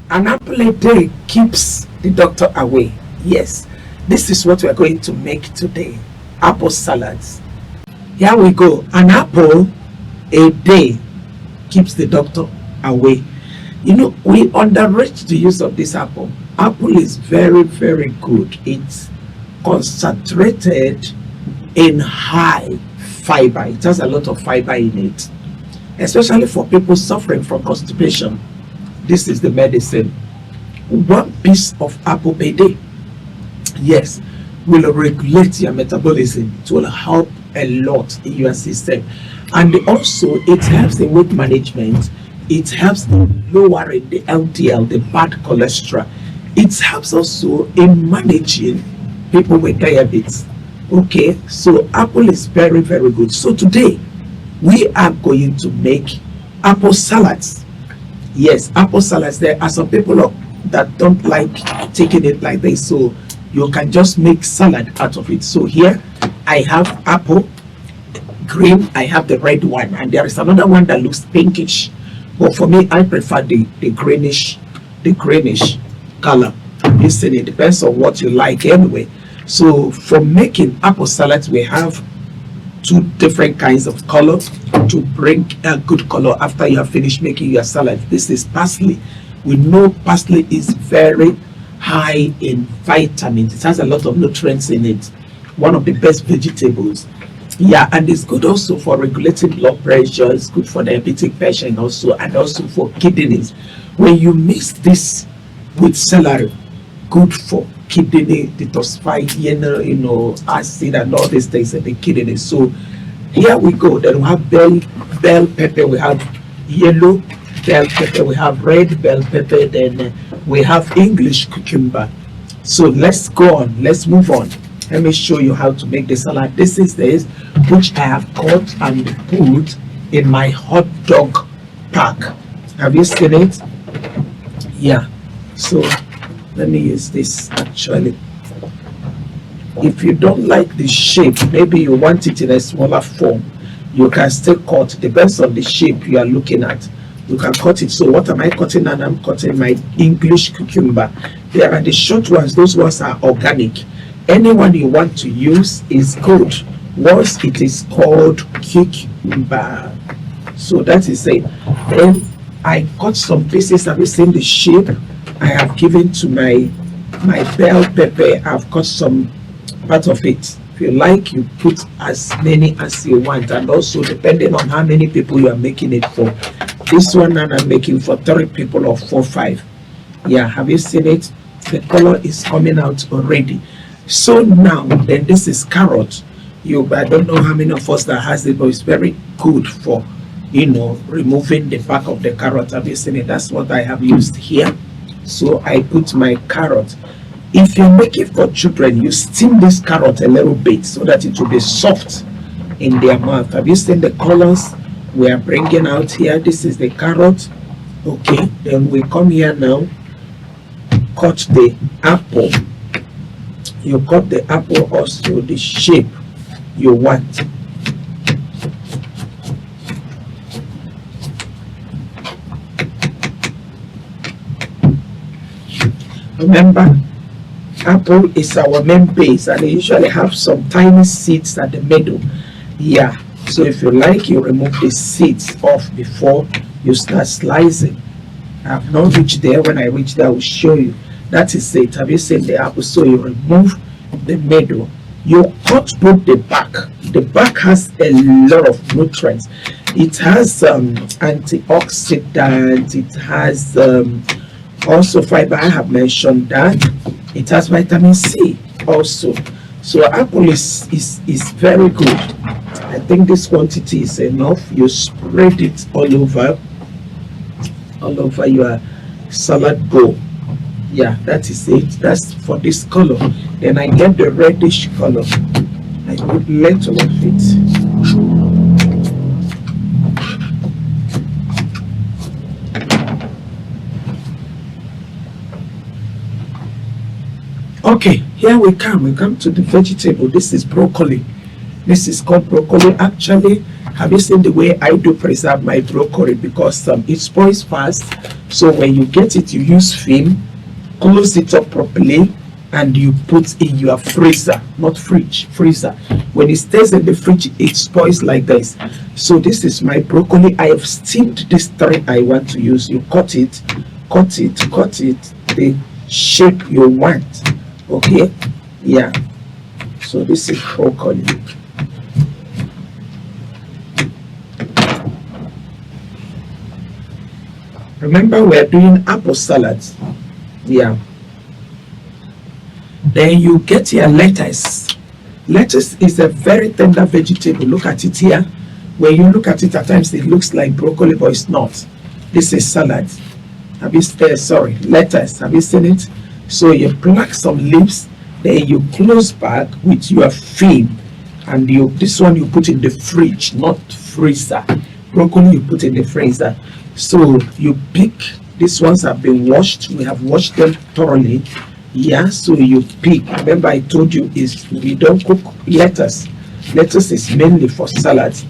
An apple a day keeps the doctor away. Yes, this is what we are going to make today. Apple salads. Here we go. An apple a day keeps the doctor away. You know, we underrate the use of this apple. Apple is very, very good. It's concentrated in high fiber. It has a lot of fiber in it, especially for people suffering from constipation. This is the medicine. One piece of apple per day, yes, will regulate your metabolism. It will help a lot in your system, and also it helps in weight management. It helps in lowering the LDL, the bad cholesterol. It helps also in managing people with diabetes. Okay, so apple is very, very good. So today we are going to make apple salads. Yes, apple salads. There are some people that don't like taking it like this, so you can just make salad out of it. So here I have apple green, I have the red one, and there is another one that looks pinkish, but for me I prefer the greenish color. Listen, it depends on what you like anyway. So for making apple salads, we have two different kinds of color to bring a good color after you have finished making your salad. This is parsley. We know parsley is very high in vitamins. It has a lot of nutrients in it. One of the best vegetables. Yeah, and it's good also for regulating blood pressure. It's good for diabetic patient also, and also for kidneys. When you mix this with celery, good for kidney detoxify, acid and all these things in the kidney. So here we go. Then we have bell pepper, we have yellow bell pepper, we have red bell pepper, then we have English cucumber. So let's go on, let's move on. Let me show you how to make the salad. This is this which I have cut and put in my hot dog pack. Have you seen it? Yeah, so let me use this actually. If you don't like the shape, maybe you want it in a smaller form, you can still cut. Depends on the shape you are looking at. You can cut it. So what am I cutting? And I'm cutting my English cucumber. There are the short ones. Those ones are organic. Anyone you want to use is good once it is called cucumber. So that is it. Then I cut some pieces. Have you seen the shape I have given to my bell pepper? I've cut some part of it. If you like, you put as many as you want, and also depending on how many people you are making it for. This one I'm making for 3 people or 4, 5. Yeah, have you seen it? The color is coming out already. So now then, this is carrot. I don't know how many of us that has it, but it's very good for removing the back of the carrot. Have you seen it? That's what I have used here. So I put my carrot. If you make it for children, you steam this carrot a little bit so that it will be soft in their mouth. Have you seen the colors we are bringing out here? This is the carrot. Okay, then we come here now, cut the apple. You cut the apple also the shape you want. Remember, apple is our main base, and they usually have some tiny seeds at the middle. Yeah, so if you like, you remove the seeds off before you start slicing. I have not reached there. When I reach there, I will show you. That is it. Have you seen the apple? So you remove the middle. You cut both the back. The back has a lot of nutrients. It has antioxidants. It has also fiber. I have mentioned that. It has vitamin C also. So apple is very good. I think this quantity is enough. You spread it all over your salad bowl. Yeah, that is it. That's for this color. Then I get the reddish color. I put little of it. Okay, here we come to the vegetable. This is broccoli. This is called broccoli. Actually, Have you seen the way I do preserve my broccoli? Because it spoils fast. So when you get it, you use film, close it up properly, and you put in your freezer, not fridge, freezer. When it stays in the fridge, it spoils like this. So this is my broccoli. I have steamed this 3 I want to use. You cut it the shape you want. Okay, yeah. So this is broccoli. Remember, we're doing apple salads. Yeah. Then you get your lettuce. Lettuce is a very tender vegetable. Look at it here. When you look at it, at times it looks like broccoli, but it's not. This is salad. Have you lettuce? Have you seen it? So you pluck some leaves, then you close back with your film, and this one you put in the fridge, not freezer. Broccoli you put in the freezer. So you pick. These ones have been washed. We have washed them thoroughly. Yeah, so you pick. Remember I told you we don't cook lettuce. Lettuce is mainly for salads.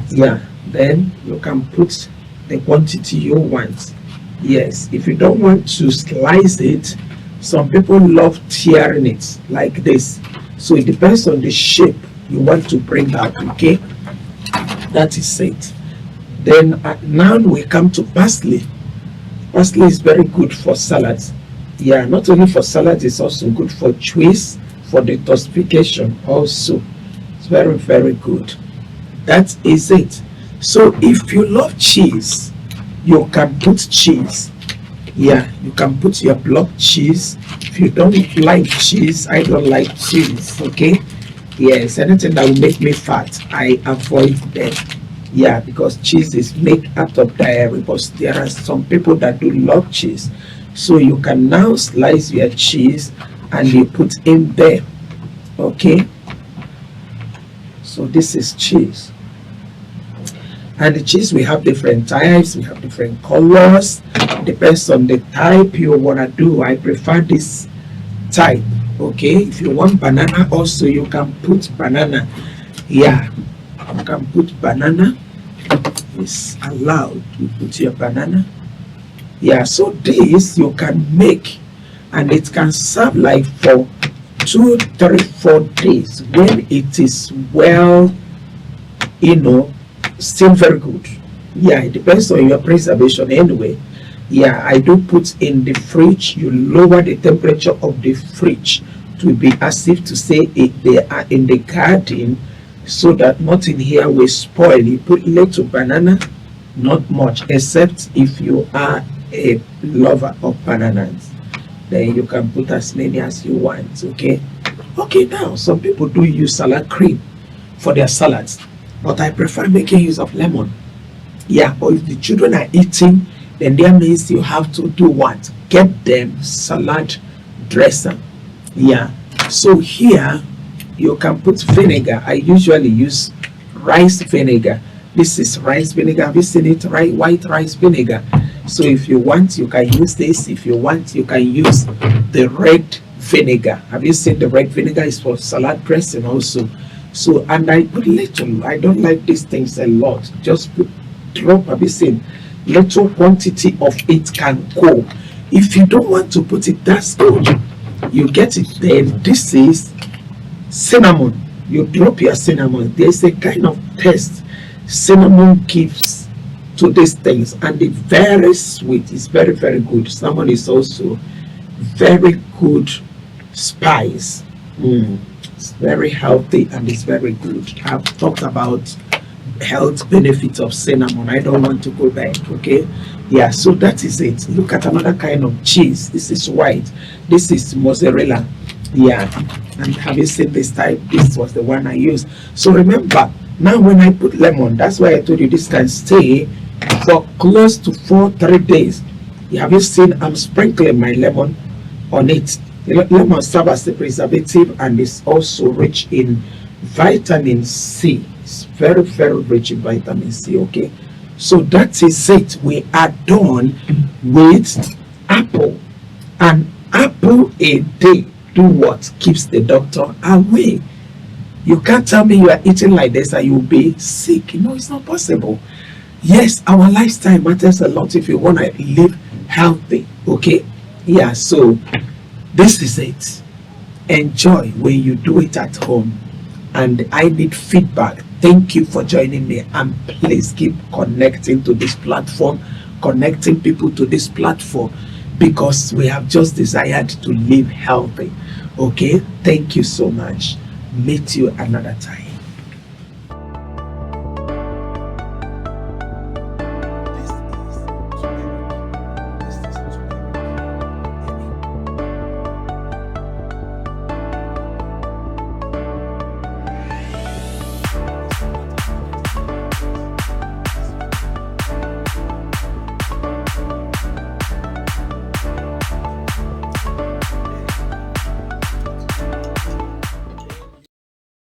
Yeah, then you can put the quantity you want. Yes, if you don't want to slice it, some people love tearing it like this. So it depends on the shape you want to bring out. Okay, that is it. Then now we come to parsley. Parsley is very good for salads. Yeah, not only for salads, it's also good for cheese, for detoxification also. It's very, very good. That is it. So if you love cheese, you can put cheese. Yeah, you can put your block cheese. If you don't like cheese, I don't like cheese. Okay, yes, anything that will make me fat, I avoid them. Yeah, because cheese is made out of dairy, but there are some people that do love cheese. So you can now slice your cheese and you put in there. Okay, so this is cheese. And the cheese, we have different types, we have different colors. Depends on the type you want to do. I prefer this type. Okay, if you want banana also, you can put banana. Yeah, you can put banana. It's allowed. You put your banana. Yeah, so this you can make, and it can serve like for 2, 3, 4 days when it is well, still very good. Yeah, it depends on your preservation anyway. Yeah, I do put in the fridge. You lower the temperature of the fridge to be as if to say they are in the garden, so that nothing here will spoil. You put little banana, not much, except if you are a lover of bananas, then you can put as many as you want. Okay, now some people do use salad cream for their salads, but I prefer making use of lemon. Yeah, but if the children are eating, then that means you have to do what? Get them salad dressing. Yeah, so here you can put vinegar. I usually use rice vinegar. This is rice vinegar. Have you seen it? Right, white rice vinegar. So if you want, you can use this. If you want, you can use the red vinegar. Have you seen the red vinegar is for salad dressing also? So, and I put little. I don't like these things a lot. Just put drop. Have you seen? Little quantity of it can go. If you don't want to put it, that's good. You get it. Then this is cinnamon. You drop your cinnamon. There's a kind of taste cinnamon gives to these things, and it's very sweet. It's very, very good. Cinnamon is also very good spice. It's very healthy and it's very good. I've talked about health benefits of cinnamon. I don't want to go back. Okay, yeah, so that is it. Look at another kind of cheese. This is white. This is mozzarella. Yeah, and have you seen this type? This was the one I used. So remember, now when I put lemon, that's why I told you this can stay for close to 3 days. Have you seen? I'm sprinkling my lemon on it. The lemon serves as a preservative, and is also rich in vitamin C. It's very, very rich in vitamin C. Okay, so that is it. We are done with apple. An apple a day. Do what? Keeps the doctor away. You can't tell me you are eating like this and you'll be sick. No, it's not possible. Yes, our lifestyle matters a lot if you want to live healthy. Okay? Yeah, so this is it. Enjoy when you do it at home. And I need feedback. Thank you for joining me. And please keep connecting to this platform, connecting people to this platform, because we have just desired to live healthy. Okay? Thank you so much. Meet you another time.